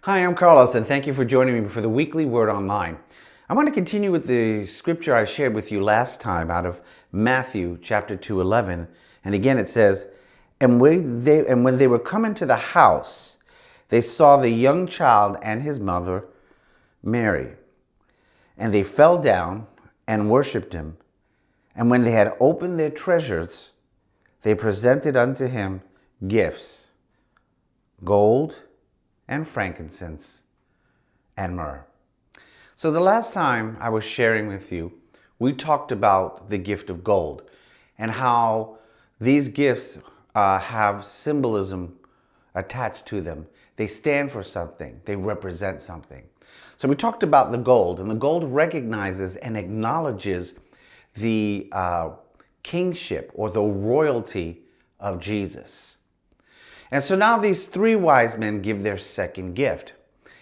Hi, I'm Carlos, and thank you for joining me for the weekly Word Online. I want to continue with the scripture I shared with you last time out of Matthew chapter 2:11. And again it says, and when they were coming to the house, they saw the young child and his mother, Mary. And they fell down and worshipped him. And when they had opened their treasures, they presented unto him gifts, gold and frankincense and myrrh. So the last time I was sharing with you, we talked about the gift of gold and how these gifts have symbolism attached to them. They stand for something. They represent something. So we talked about the gold, and the gold recognizes and acknowledges the kingship or the royalty of Jesus. And so now these three wise men give their second gift,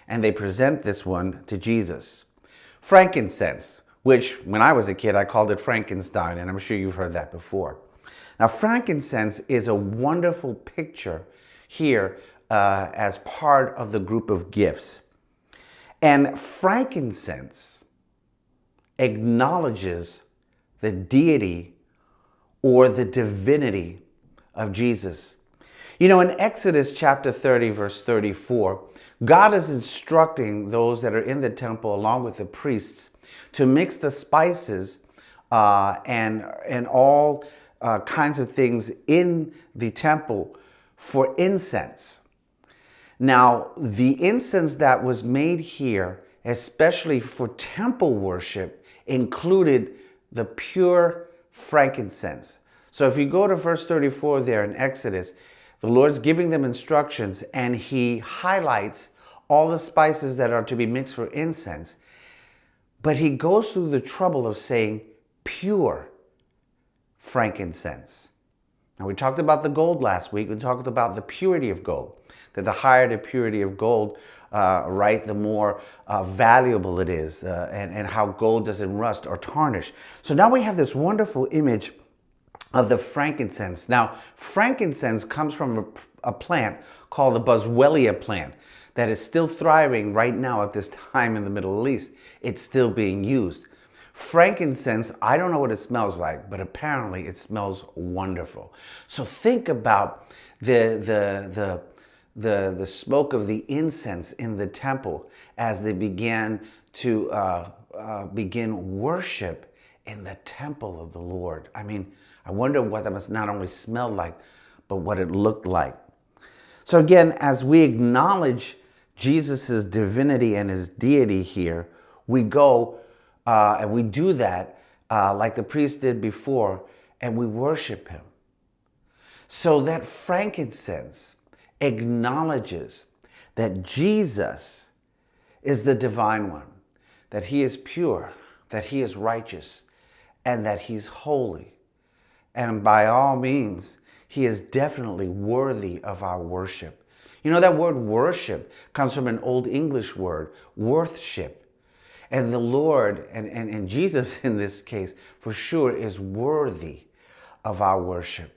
and they present this one to Jesus. Frankincense, which when I was a kid, I called it Frankenstein, and I'm sure you've heard that before. Now, frankincense is a wonderful picture here as part of the group of gifts. And frankincense acknowledges the deity or the divinity of Jesus. You know, in Exodus chapter 30, verse 34, God is instructing those that are in the temple along with the priests to mix the spices and all kinds of things in the temple for incense. Now, the incense that was made here, especially for temple worship, included the pure frankincense. So if you go to verse 34 there in Exodus, the Lord's giving them instructions, and he highlights all the spices that are to be mixed for incense. But he goes through the trouble of saying pure frankincense. Now, we talked about the gold last week. We talked about the purity of gold, that the higher the purity of gold, the more valuable it is, and how gold doesn't rust or tarnish. So now we have this wonderful image of the frankincense. Now, frankincense comes from a plant called the boswellia plant that is still thriving right now at this time in the Middle East. It's still being used. Frankincense, I don't know what it smells like, but apparently it smells wonderful. So think about the smoke of the incense in the temple as they began to begin worship in the temple of the Lord. I mean, I wonder what that must not only smell like, but what it looked like. So again, as we acknowledge Jesus' divinity and his deity here, we go and we do that like the priest did before, and we worship him. So that frankincense acknowledges that Jesus is the divine one, that he is pure, that he is righteous, and that he's holy. And by all means, he is definitely worthy of our worship. You know, that word worship comes from an Old English word, worthship. And the Lord, and Jesus in this case, for sure is worthy of our worship.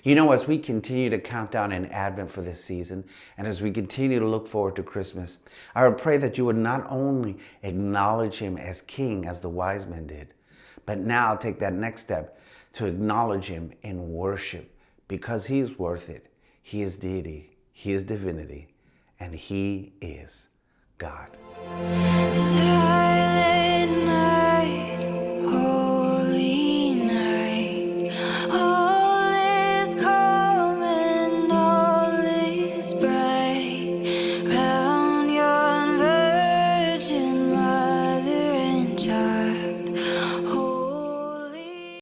You know, as we continue to count down in Advent for this season, and as we continue to look forward to Christmas, I would pray that you would not only acknowledge him as King, as the wise men did, but now take that next step to acknowledge him in worship, because he's worth it. He is deity, he is divinity, and he is God.